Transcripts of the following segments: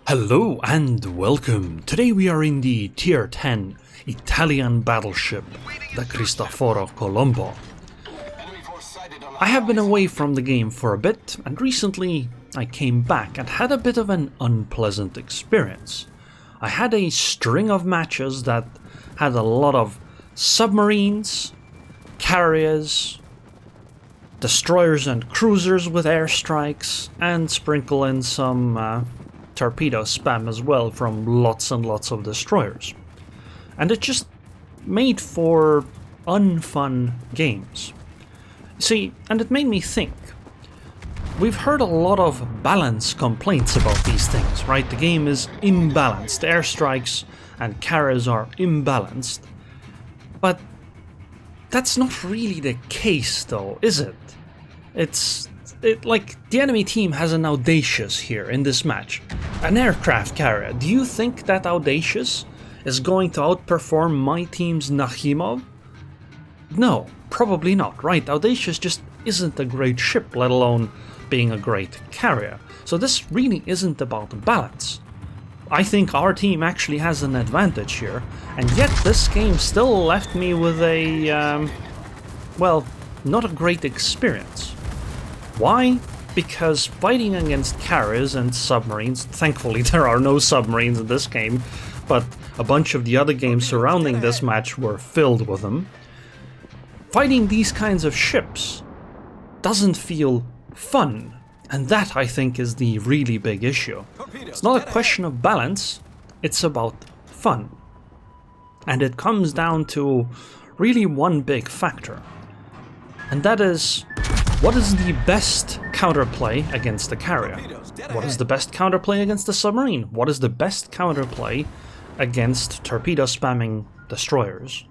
Hello and welcome. Today we are in the Tier 10 Italian battleship, the Cristoforo Colombo. I have been away from the game for a bit, and recently I came back and had a bit of an unpleasant experience. I had a string of matches that had a lot of submarines, carriers, destroyers and cruisers with airstrikes, and sprinkle in some torpedo spam as well from lots and lots of destroyers. And it just made for unfun games. See, and it made me think. We've heard a lot of balance complaints about these things, right? The game is imbalanced, airstrikes and carriers are imbalanced. But that's not really the case though, is it? Like, the enemy team has an Audacious here in this match. An aircraft carrier. Do you think that Audacious is going to outperform my team's Nakhimov? No, probably not, right? Audacious just isn't a great ship, let alone being a great carrier. So this really isn't about balance. I think our team actually has an advantage here, and yet this game still left me with a, well, not a great experience. Why? Because fighting against carriers and submarines, thankfully there are no submarines in this game, but a bunch of the other games surrounding this match were filled with them. Fighting these kinds of ships doesn't feel fun, and that I think is the really big issue. It's not a question of balance, it's about fun. And it comes down to really one big factor, and that is, what is the best counterplay against the carrier? What is the best counterplay against the submarine? What is the best counterplay against torpedo spamming destroyers?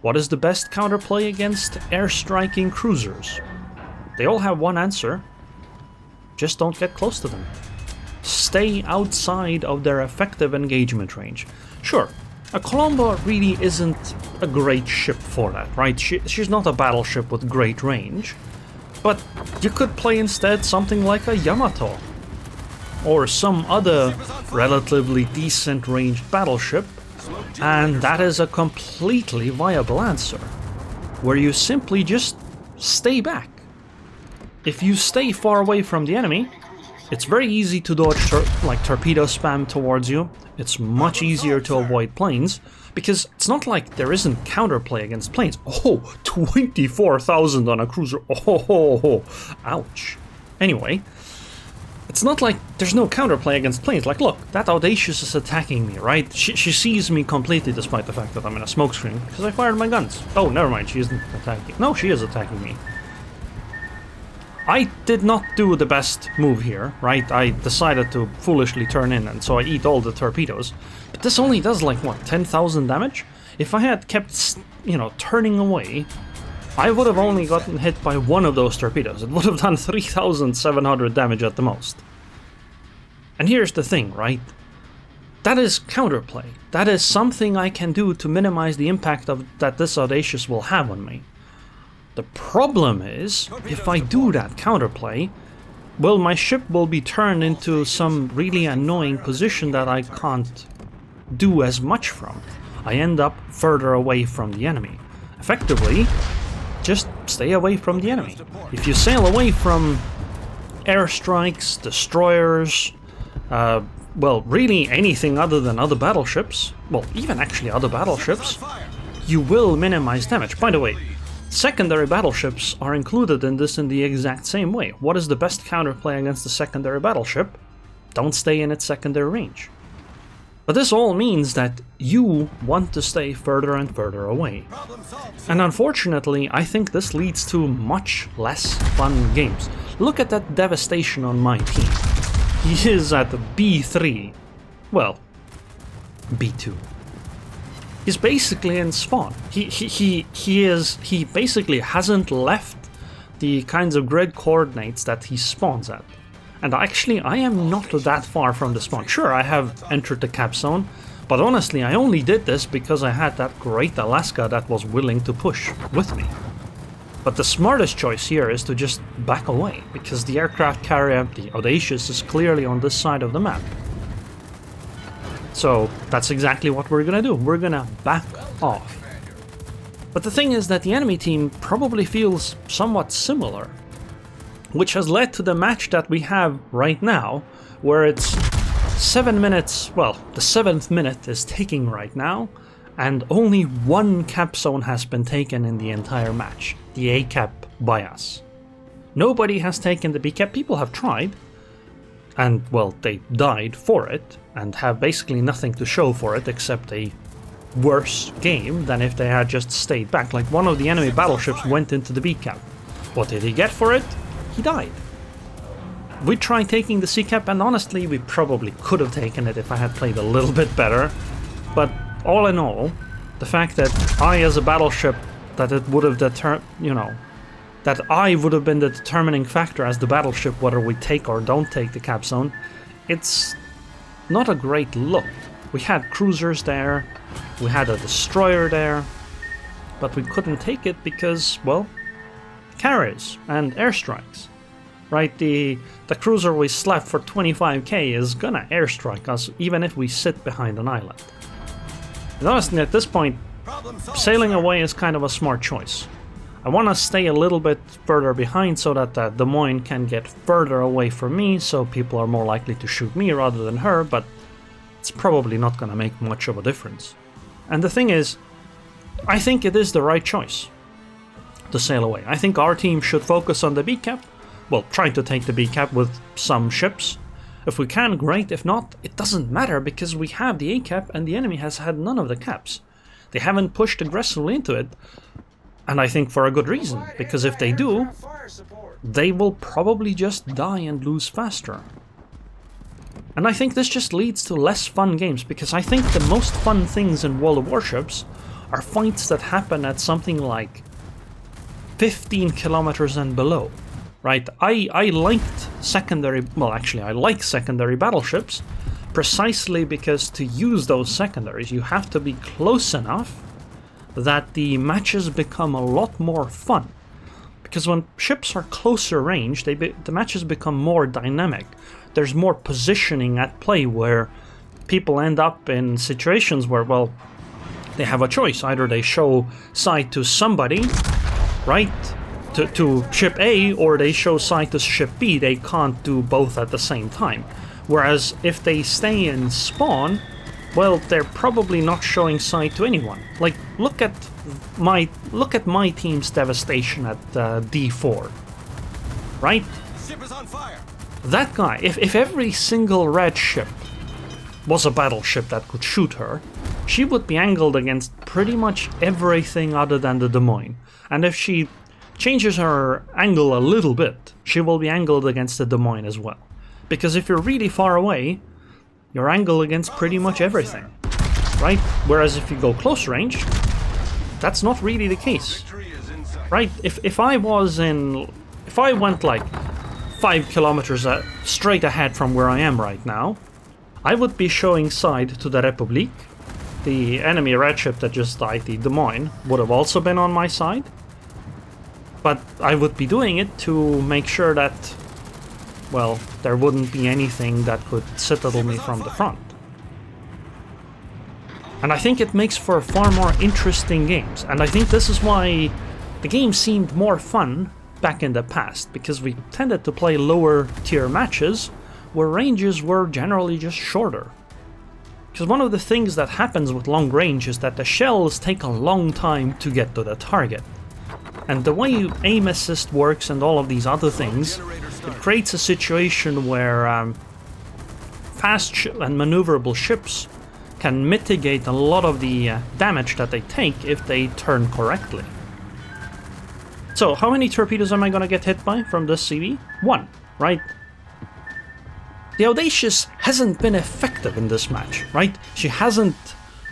What is the best counterplay against airstriking cruisers? They all have one answer. Just don't get close to them. Stay outside of their effective engagement range. Sure, a Colombo really isn't a great ship for that, right? She's not a battleship with great range. But you could play instead something like a Yamato, or some other relatively decent ranged battleship, and that is a completely viable answer, where you simply just stay back. If you stay far away from the enemy, it's very easy to dodge torpedo spam towards you. It's much easier to avoid planes, because it's not like there isn't counterplay against planes. Oh, 24,000 on a cruiser. Oh, ouch. Anyway, it's not like there's no counterplay against planes. Like, look, that Audacious is attacking me, right? She sees me completely despite the fact that I'm in a smokescreen, because I fired my guns. Oh, never mind, she isn't attacking. No, she is attacking me. I did not do the best move here, right? I decided to foolishly turn in, and so I eat all the torpedoes. But this only does like, what, 10,000 damage? If I had kept, turning away, I would have only gotten hit by one of those torpedoes. It would have done 3,700 damage at the most. And here's the thing, right? That is counterplay. That is something I can do to minimize the impact that this Audacious will have on me. The problem is, if I do that counterplay, well, my ship will be turned into some really annoying position that I can't do as much from. I end up further away from the enemy. Effectively, just stay away from the enemy. If you sail away from airstrikes, destroyers, well, really anything other than other battleships, well, even actually other battleships, you will minimize damage. By the way, secondary battleships are included in this in the exact same way. What is the best counterplay against a secondary battleship? Don't stay in its secondary range. But this all means that you want to stay further and further away. And unfortunately, I think this leads to much less fun games. Look at that devastation on my team. He is at B3. Well, B2. He's basically in spawn. He basically hasn't left the kinds of grid coordinates that he spawns at. And actually, I am not that far from the spawn. Sure, I have entered the cap zone, but honestly, I only did this because I had that great Alaska that was willing to push with me. But the smartest choice here is to just back away, because the aircraft carrier, the Audacious, is clearly on this side of the map. So that's exactly what we're gonna do. We're gonna back off. But the thing is that the enemy team probably feels somewhat similar, which has led to the match that we have right now, where it's 7 minutes, well, the 7th minute is ticking right now, and only one cap zone has been taken in the entire match, the A cap by us. Nobody has taken the B cap. People have tried, and well, they died for it, and have basically nothing to show for it except a worse game than if they had just stayed back. Like, one of the enemy battleships went into the B cap. What did he get for it? He died. We tried taking the C cap, and honestly we probably could have taken it if I had played a little bit better, but all in all, the fact that I as a battleship, that it would have that I would have been the determining factor as the battleship whether we take or don't take the cap zone, it's not a great look. We had cruisers there, we had a destroyer there, but we couldn't take it because, well, carriers and airstrikes. Right, the cruiser we slapped for 25k is gonna airstrike us even if we sit behind an island. And honestly, at this point, sailing away is kind of a smart choice. I want to stay a little bit further behind so that Des Moines can get further away from me, so people are more likely to shoot me rather than her, but it's probably not gonna make much of a difference. And the thing is, I think it is the right choice to sail away. I think our team should focus on the B cap. Well, trying to take the B cap with some ships. If we can, great. If not, it doesn't matter because we have the A cap and the enemy has had none of the caps. They haven't pushed aggressively into it, and I think for a good reason, because if they do, they will probably just die and lose faster. And I think this just leads to less fun games, because I think the most fun things in World of Warships are fights that happen at something like 15 kilometers and below. Right, I liked secondary, well actually I like secondary battleships, precisely because to use those secondaries you have to be close enough that the matches become a lot more fun. Because when ships are closer range, the matches become more dynamic. There's more positioning at play where people end up in situations where, well, they have a choice. Either they show side to somebody, right? To ship A, or they show side to ship B. They can't do both at the same time. Whereas if they stay in spawn, well, they're probably not showing side to anyone. Like, look at my team's devastation at D4, right? Ship is on fire. That guy, if every single red ship was a battleship that could shoot her, she would be angled against pretty much everything other than the Des Moines. And if she changes her angle a little bit, she will be angled against the Des Moines as well. Because if you're really far away, you're angled against pretty much everything, right? Whereas if you go close range, that's not really the case, right? If I went like 5 kilometers straight ahead from where I am right now, I would be showing side to the Republique. The enemy red ship that just died, the Des Moines, would have also been on my side. But I would be doing it to make sure that, well, there wouldn't be anything that could citadel me from the front. And I think it makes for far more interesting games. And I think this is why the game seemed more fun back in the past, because we tended to play lower tier matches where ranges were generally just shorter. Because one of the things that happens with long range is that the shells take a long time to get to the target. And the way aim assist works and all of these other things, it creates a situation where fast and maneuverable ships can mitigate a lot of the damage that they take if they turn correctly. So, how many torpedoes am I gonna get hit by from this CV? 1, right? The Audacious hasn't been effective in this match, right? She hasn't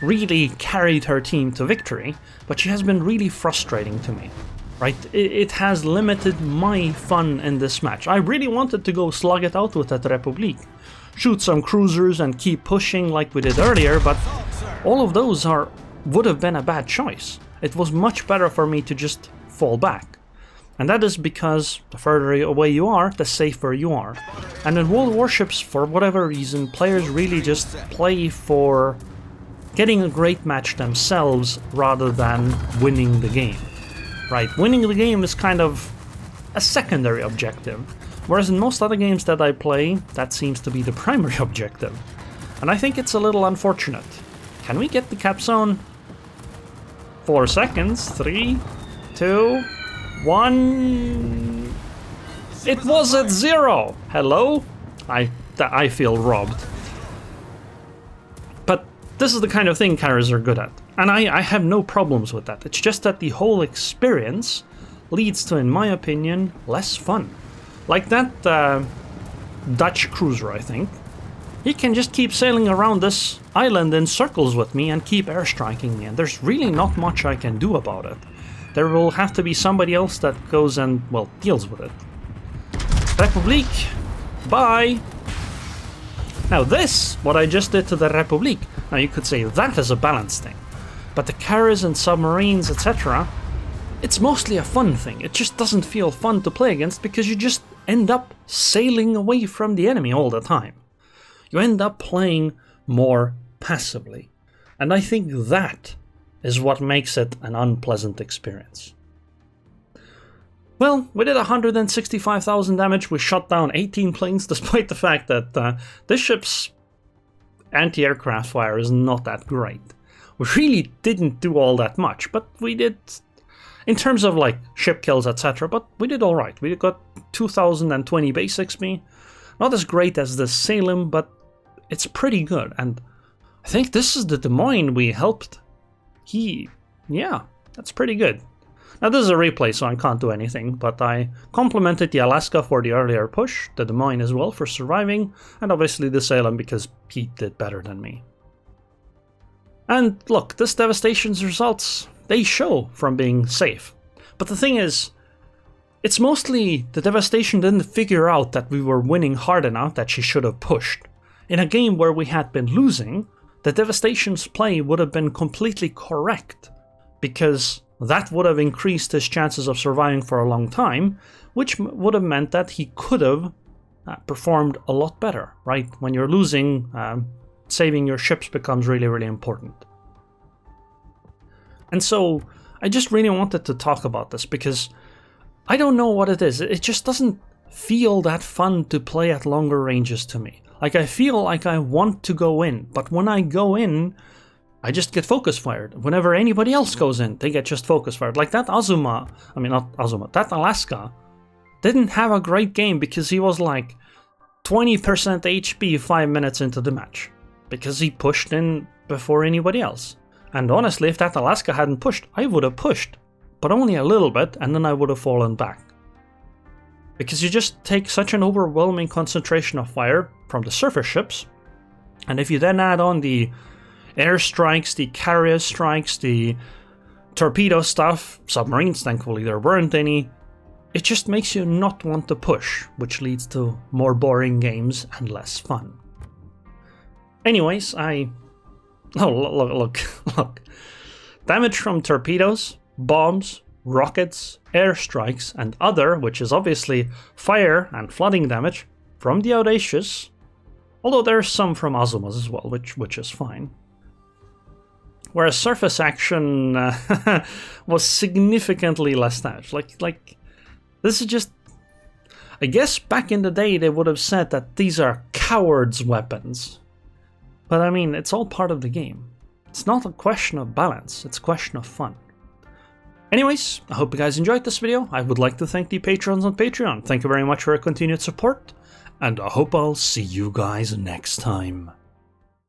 really carried her team to victory, but she has been really frustrating to me, right? It has limited my fun in this match. I really wanted to go slug it out with that Republique, shoot some cruisers and keep pushing like we did earlier, but all of those would have been a bad choice. It was much better for me to just fall back. And that is because the further away you are, the safer you are. And in World Warships, for whatever reason, players really just play for getting a great match themselves rather than winning the game. Right? Winning the game is kind of a secondary objective, whereas in most other games that I play, that seems to be the primary objective. And I think it's a little unfortunate. Can we get the capstone? 4 seconds. 3, 2, 1. It was at 0. Hello? I feel robbed. But this is the kind of thing carriers are good at. And I have no problems with that. It's just that the whole experience leads to, in my opinion, less fun. Like that Dutch cruiser, I think. He can just keep sailing around this island in circles with me and keep airstriking me, and there's really not much I can do about it. There will have to be somebody else that goes and, well, deals with it. Republique, bye! Now this, what I just did to the Republique, now you could say that is a balance thing. But the carriers and submarines, etc., it's mostly a fun thing. It just doesn't feel fun to play against because you just end up sailing away from the enemy all the time. You end up playing more passively. And I think that is what makes it an unpleasant experience. Well, we did 165,000 damage, we shot down 18 planes, despite the fact that this ship's anti-aircraft fire is not that great. We really didn't do all that much, but we did, in terms of like ship kills, etc., but we did alright. We got 2020 base XP, not as great as the Salem, but it's pretty good, and I think this is the Des Moines we helped. Yeah, that's pretty good. Now this is a replay, so I can't do anything, but I complimented the Alaska for the earlier push, the Des Moines as well for surviving, and obviously the Salem because he did better than me. And look, this devastation's results, they show from being safe. But the thing is, it's mostly the devastation didn't figure out that we were winning hard enough that she should have pushed. In a game where we had been losing, the devastation's play would have been completely correct, because that would have increased his chances of surviving for a long time, which would have meant that he could have performed a lot better, right? When you're losing, saving your ships becomes really, really important. And so I just really wanted to talk about this because I don't know what it is. It just doesn't feel that fun to play at longer ranges to me. Like, I feel like I want to go in, but when I go in, I just get focus fired. Whenever anybody else goes in, they get just focus fired. Like that that Alaska didn't have a great game because he was like 20% HP 5 minutes into the match. Because he pushed in before anybody else. And honestly, if that Alaska hadn't pushed, I would have pushed. But only a little bit, and then I would have fallen back. Because you just take such an overwhelming concentration of fire from the surface ships, and if you then add on the airstrikes, the carrier strikes, the torpedo stuff, submarines, thankfully there weren't any, it just makes you not want to push, which leads to more boring games and less fun. Anyways, look. Damage from torpedoes, bombs, rockets, airstrikes, and other, which is obviously fire and flooding damage, from the Audacious, although there's some from Azumas as well, which is fine. Whereas surface action was significantly less damage. Like, this is just... I guess back in the day they would have said that these are cowards' weapons. But I mean, it's all part of the game. It's not a question of balance, it's a question of fun. Anyways, I hope you guys enjoyed this video. I would like to thank the patrons on Patreon. Thank you very much for your continued support, and I hope I'll see you guys next time.